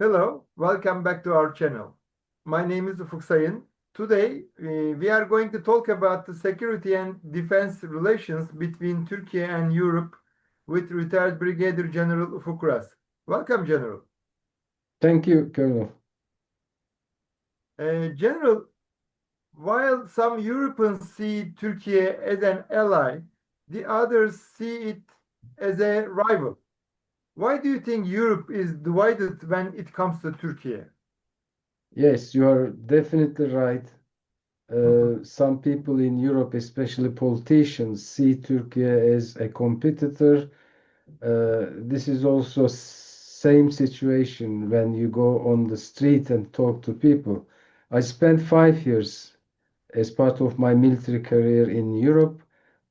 Hello, welcome back to our channel. My name is Ufuk Sayın. Today, we are going to talk about the security and defense relations between Turkey and Europe with retired Brigadier General Ufuk Uras. Welcome, General. Thank you, Colonel. General, while some Europeans see Turkey as an ally, the others see it as a rival. Why do you think Europe is divided when it comes to Turkey? Yes, you are definitely right. Some people in Europe, especially politicians, see Turkey as a competitor. This is also same situation when you go on the street and talk to people. I spent 5 years as part of my military career in Europe,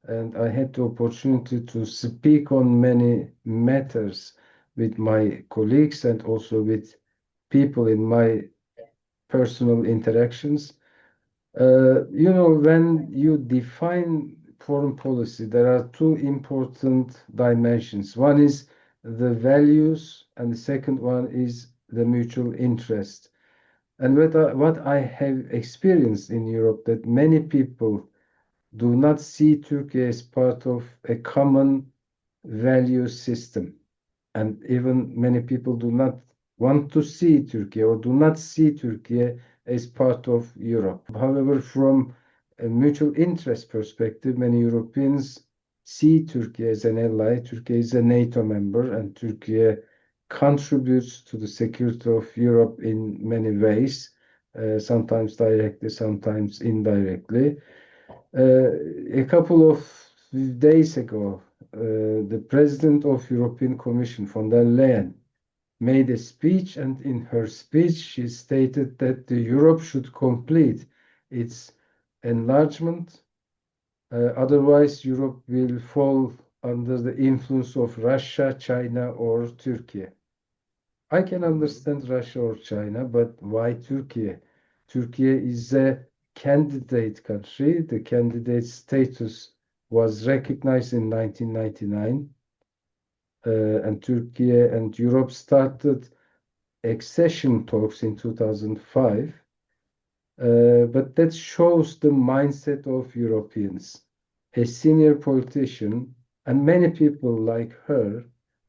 and I had the opportunity to speak on many matters with my colleagues and also with people in my personal interactions. When you define foreign policy, there are two important dimensions. One is the values, and the second one is the mutual interest. And what I have experienced in Europe, that many people do not see Turkey as part of a common value system. And even many people do not want to see Turkey or do not see Turkey as part of Europe. However, from a mutual interest perspective, many Europeans see Turkey as an ally. Turkey is a NATO member, and Turkey contributes to the security of Europe in many ways, sometimes directly, sometimes indirectly. A couple of days ago, the President of European Commission, von der Leyen, made a speech, and in her speech, she stated that Europe should complete its enlargement. Otherwise, Europe will fall under the influence of Russia, China, or Turkey. I can understand Russia or China, but why Turkey? Turkey is a candidate country. The candidate status was recognized in 1999, and Turkey and Europe started accession talks in 2005. But that shows the mindset of Europeans. A senior politician, and many people like her,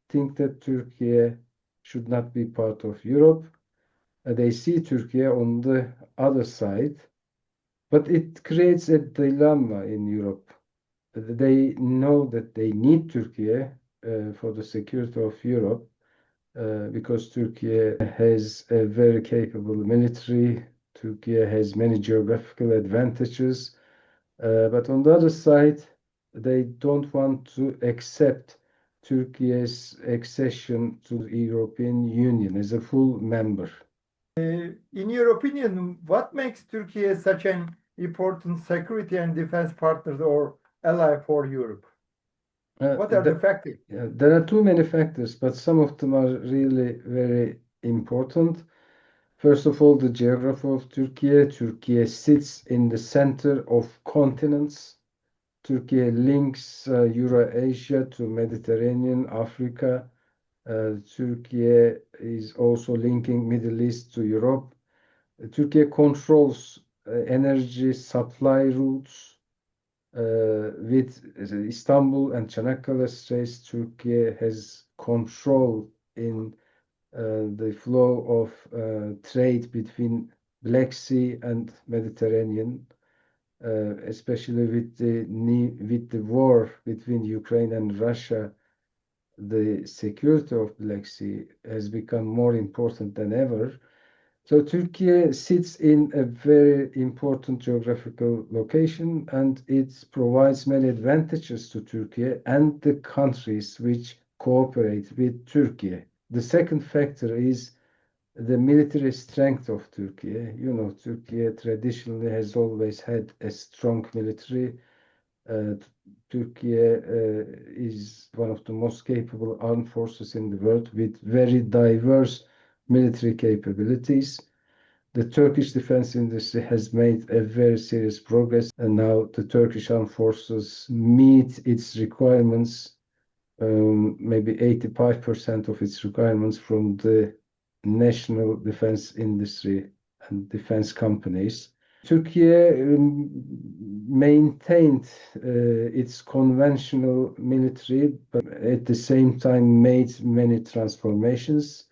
think that Turkey should not be part of Europe. They see Turkey on the other side, but it creates a dilemma in Europe. They know that they need Turkey for the security of Europe because Turkey has a very capable military. Turkey has many geographical advantages, but on the other side, they don't want to accept Turkey's accession to the European Union as a full member. In your opinion, what makes Turkey such an important security and defense partner or ally for Europe? What are the factors? There are too many factors, but some of them are really very important. First of all, the geography of Turkey. Turkey sits in the center of continents. Turkey links Eurasia to Mediterranean, Africa. Turkey is also linking Middle East to Europe. Turkey controls energy supply routes with Istanbul and Çanakkale Straits. Turkey has control in the flow of trade between Black Sea and Mediterranean, especially with the war between Ukraine and Russia. The security of Black Sea has become more important than ever. So Turkey sits in a very important geographical location, and it provides many advantages to Turkey and the countries which cooperate with Turkey. The second factor is the military strength of Turkey. Turkey traditionally has always had a strong military. Turkey is one of the most capable armed forces in the world with very diverse military capabilities. The Turkish defense industry has made a very serious progress, and now the Turkish armed forces meet its requirements, maybe 85% of its requirements from the national defense industry and defense companies. Turkey maintained its conventional military, but at the same time made many transformations.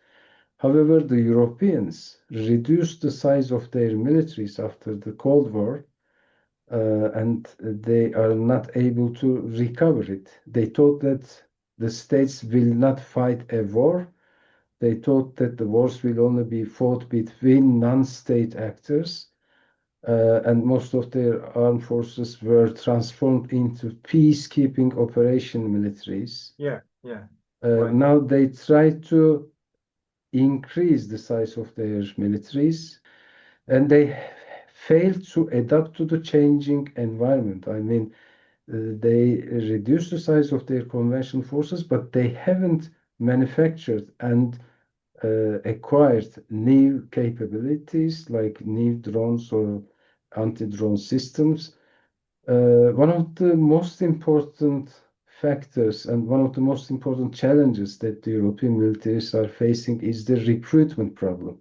However, the Europeans reduced the size of their militaries after the Cold War, and they are not able to recover it. They thought that the states will not fight a war. They thought that the wars will only be fought between non-state actors, and most of their armed forces were transformed into peacekeeping operation militaries. Yeah, yeah. Right. Now they try to increase the size of their militaries, and they failed to adapt to the changing environment. I mean, they reduced the size of their conventional forces, but they haven't manufactured and acquired new capabilities like new drones or anti-drone systems. One of the most important factors and one of the most important challenges that the European militaries are facing is the recruitment problem.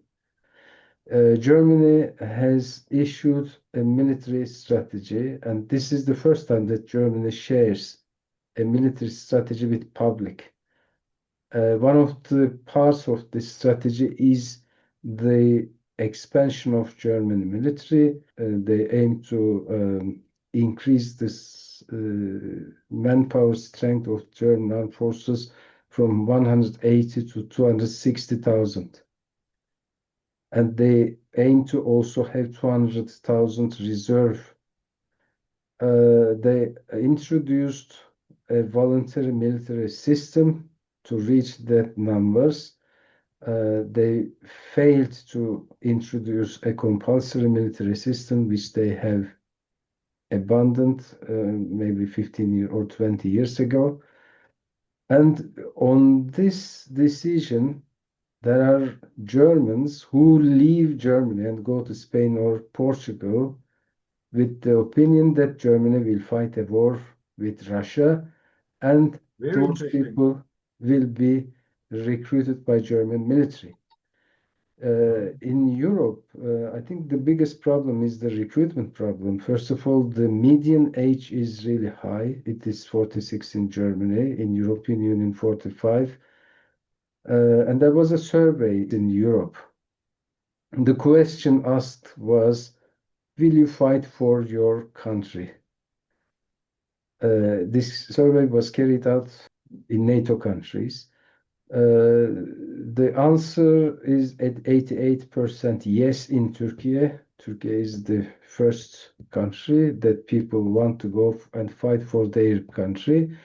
Germany has issued a military strategy, and this is the first time that Germany shares a military strategy with public. One of the parts of this strategy is the expansion of German military. They aim to increase this manpower strength of German armed forces from 180 to 260,000. And they aim to also have 200,000 reserve. They introduced a voluntary military system to reach that numbers. They failed to introduce a compulsory military system, which they have abandoned maybe 15 or 20 years ago. And on this decision, there are Germans who leave Germany and go to Spain or Portugal with the opinion that Germany will fight a war with Russia, and Very those interesting. people will be recruited by German military. In Europe, I think the biggest problem is the recruitment problem. First of all, the median age is really high. It is 46 in Germany, in European Union 45. And there was a survey in Europe. The question asked was, will you fight for your country? This survey was carried out in NATO countries. The answer is at 88% yes in Turkey. Turkey is the first country that people want to go and fight for their country.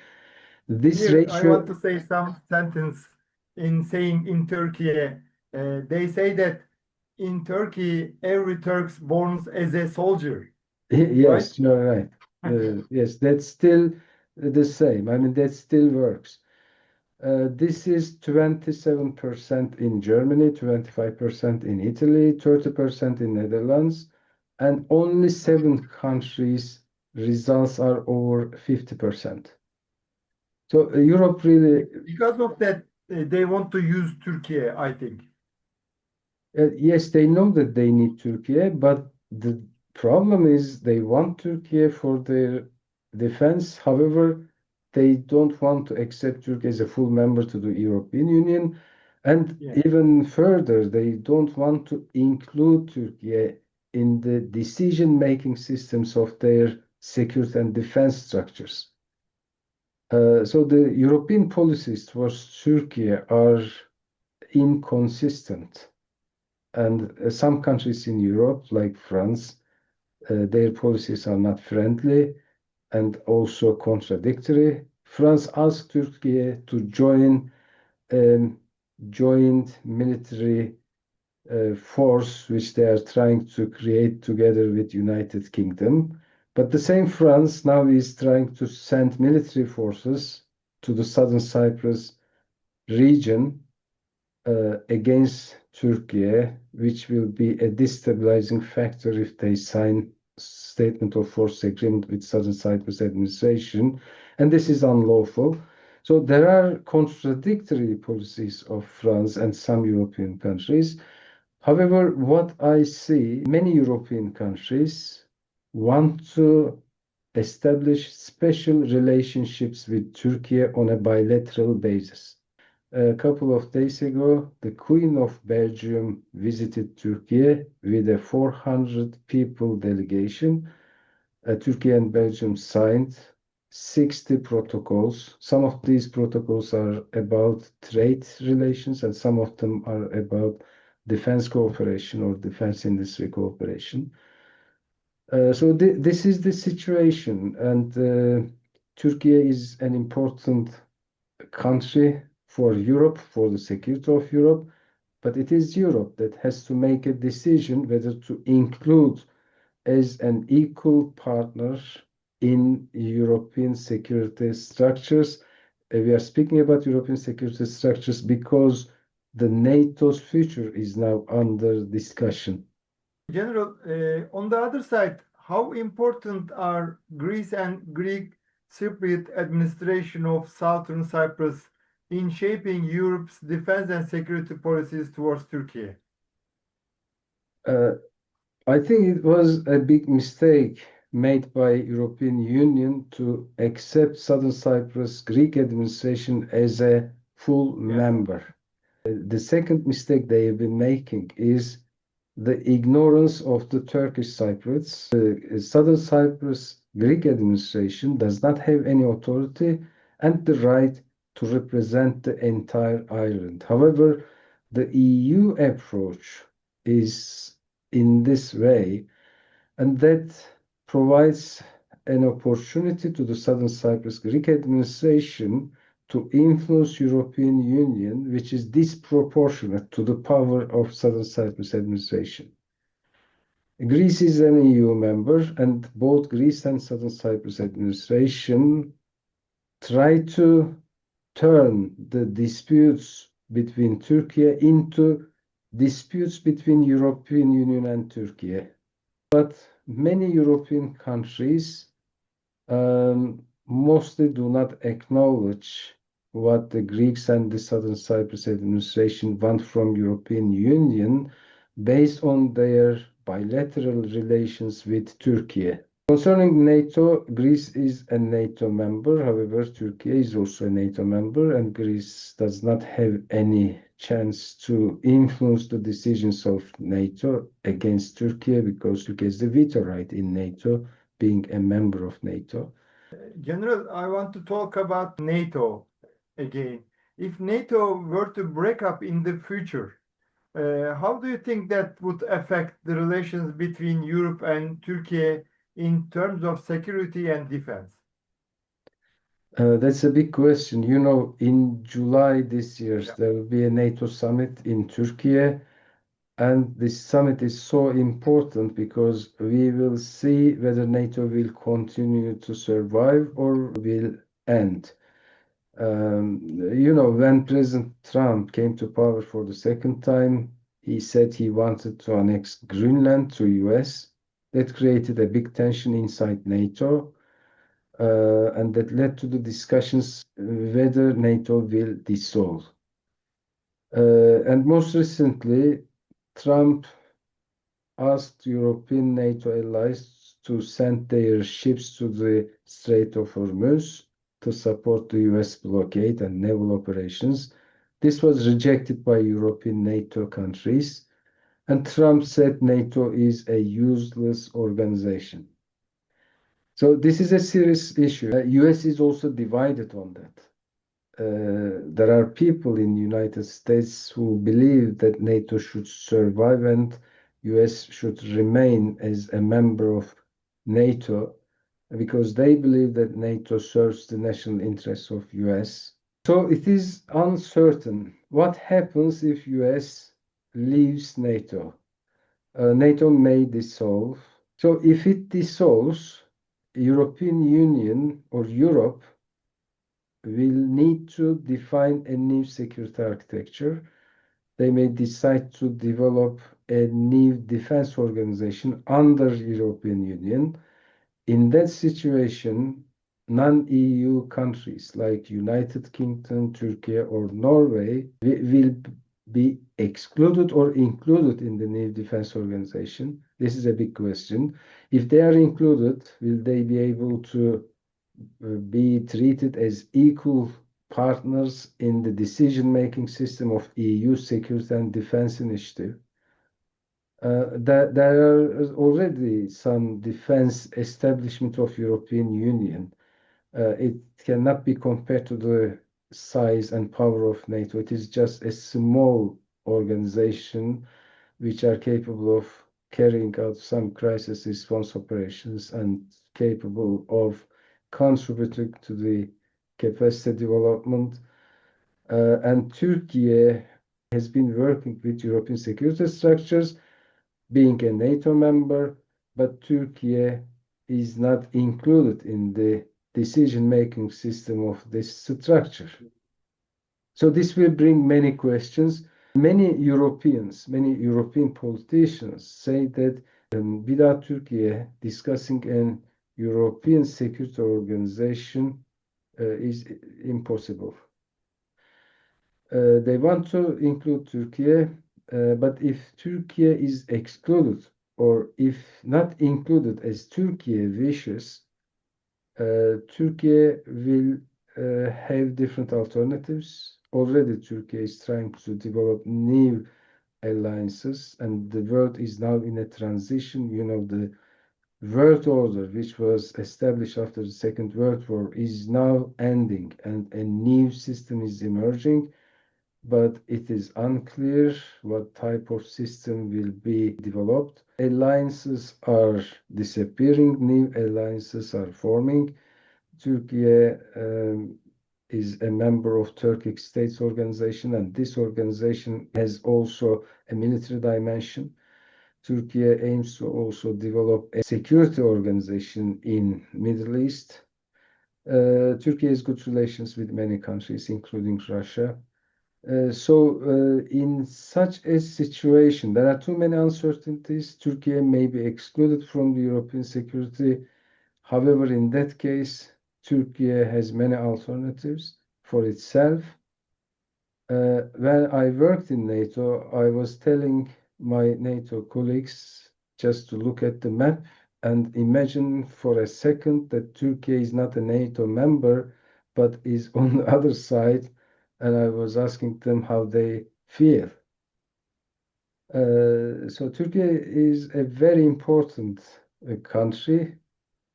This Here, I want ratio, to say some sentence in saying in Turkey. They say that in Turkey, every Turk born as a soldier, right? yes, you're right. Yes, that's still the same. I mean, that still works. This is 27% in Germany, 25% in Italy, 30% in Netherlands, and only 7 countries results are over 50%. So Europe really, Because of that, they want to use Turkey, I think. yes, they know that they need Turkey, but the problem is they want Turkey for their defense. However, they don't want to accept Turkey as a full member to the European Union. And Yeah. even further, they don't want to include Turkey in the decision-making systems of their security and defense structures. So the European policies towards Turkey are inconsistent. And some countries in Europe, like France, their policies are not friendly and also contradictory. France asked Turkey to join joint military force, which they are trying to create together with United Kingdom. But the same France now is trying to send military forces to the Southern Cyprus region against Turkey, which will be a destabilizing factor if they sign statement of force agreement with Southern Cyprus administration, and this is unlawful. So there are contradictory policies of France and some European countries. However, what I see, many European countries want to establish special relationships with Turkey on a bilateral basis. A couple of days ago, the Queen of Belgium visited Turkey with a 400 people delegation. Turkey and Belgium signed 60 protocols. Some of these protocols are about trade relations, and some of them are about defense cooperation or defense industry cooperation. So this is the situation, and Turkey is an important country for Europe, for the security of Europe, but it is Europe that has to make a decision whether to include as an equal partner in European security structures. We are speaking about European security structures because the NATO's future is now under discussion. General, on the other side, how important are Greece and Greek Cypriot administration of Southern Cyprus in shaping Europe's defense and security policies towards Turkey? I think it was a big mistake made by European Union to accept Southern Cyprus Greek administration as a full member. The second mistake they have been making is the ignorance of the Turkish Cypriots. The Southern Cyprus Greek administration does not have any authority and the right to represent the entire island. However, the EU approach is in this way, and that provides an opportunity to the Southern Cyprus Greek administration to influence European Union, which is disproportionate to the power of Southern Cyprus administration. Greece is an EU member, and both Greece and Southern Cyprus administration try to turn the disputes between Turkey into disputes between European Union and Turkey. But many European countries mostly do not acknowledge what the Greeks and the Southern Cyprus administration want from European Union based on their bilateral relations with Turkey. Concerning NATO, Greece is a NATO member. However, Turkey is also a NATO member, and Greece does not have any chance to influence the decisions of NATO against Turkey because Turkey has the veto right in NATO, being a member of NATO. General, I want to talk about NATO again. If NATO were to break up in the future, how do you think that would affect the relations between Europe and Turkey in terms of security and defense? That's a big question. You know, in July this year, there will be a NATO summit in Turkey, and this summit is so important because we will see whether NATO will continue to survive or will end. You know, when President Trump came to power for the second time, he said he wanted to annex Greenland to US. That created a big tension inside NATO, and that led to the discussions whether NATO will dissolve. And most recently, Trump asked European NATO allies to send their ships to the Strait of Hormuz to support the US blockade and naval operations. This was rejected by European NATO countries, and Trump said NATO is a useless organization. So this is a serious issue. US is also divided on that. There are people in the United States who believe that NATO should survive and US should remain as a member of NATO because they believe that NATO serves the national interests of US. So it is uncertain what happens if US leaves NATO. NATO may dissolve. So if it dissolves, European Union or Europe will need to define a new security architecture. They may decide to develop a new defense organization under European Union. In that situation, non-EU countries like United Kingdom, Turkey, or Norway will be excluded or included in the new defense organization? This is a big question. If they are included, will they be able to be treated as equal partners in the decision-making system of EU security and defense initiative? There are already some defense establishment of European Union. It cannot be compared to the size and power of NATO. It is just a small organization which are capable of carrying out some crisis response operations and capable of contributing to the capacity development. And Turkey has been working with European security structures, being a NATO member, but Turkey is not included in the decision-making system of this structure. So this will bring many questions. Many European politicians say that without Turkey discussing an European security organization is impossible. They want to include Turkey, but if Turkey is excluded or if not included as Turkey wishes, Turkey will have different alternatives. Already Turkey is trying to develop new alliances, and the world is now in a transition. You know, the world order, which was established after the Second World War, is now ending, and a new system is emerging. But it is unclear what type of system will be developed. Alliances are disappearing, new alliances are forming. Turkey is a member of Turkic States Organization, and this organization has also a military dimension. Turkey aims to also develop a security organization in Middle East. Turkey has good relations with many countries, including Russia. In such a situation, there are too many uncertainties. Turkey may be excluded from the European security. However, in that case, Turkey has many alternatives for itself. When I worked in NATO, I was telling my NATO colleagues just to look at the map and imagine for a second that Turkey is not a NATO member, but is on the other side. And I was asking them how they feel. So Turkey is a very important country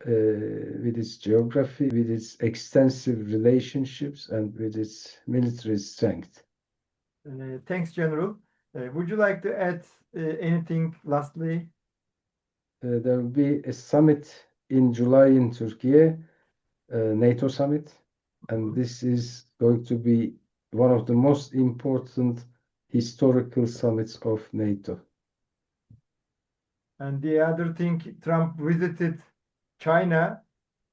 with its geography, with its extensive relationships, and with its military strength. Thanks, General. Would you like to add anything lastly? There will be a summit in July in Turkey, NATO summit, and this is going to be one of the most important historical summits of NATO. And the other thing, Trump visited China.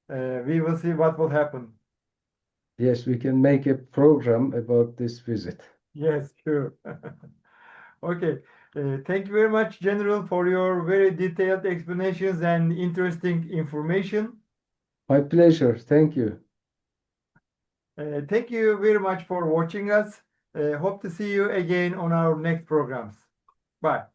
We will see what will happen. Yes, we can make a program about this visit. Yes, sure. Okay. Thank you very much, General, for your very detailed explanations and interesting information. My pleasure. Thank you. Thank you very much for watching us. Hope to see you again on our next programs. Bye.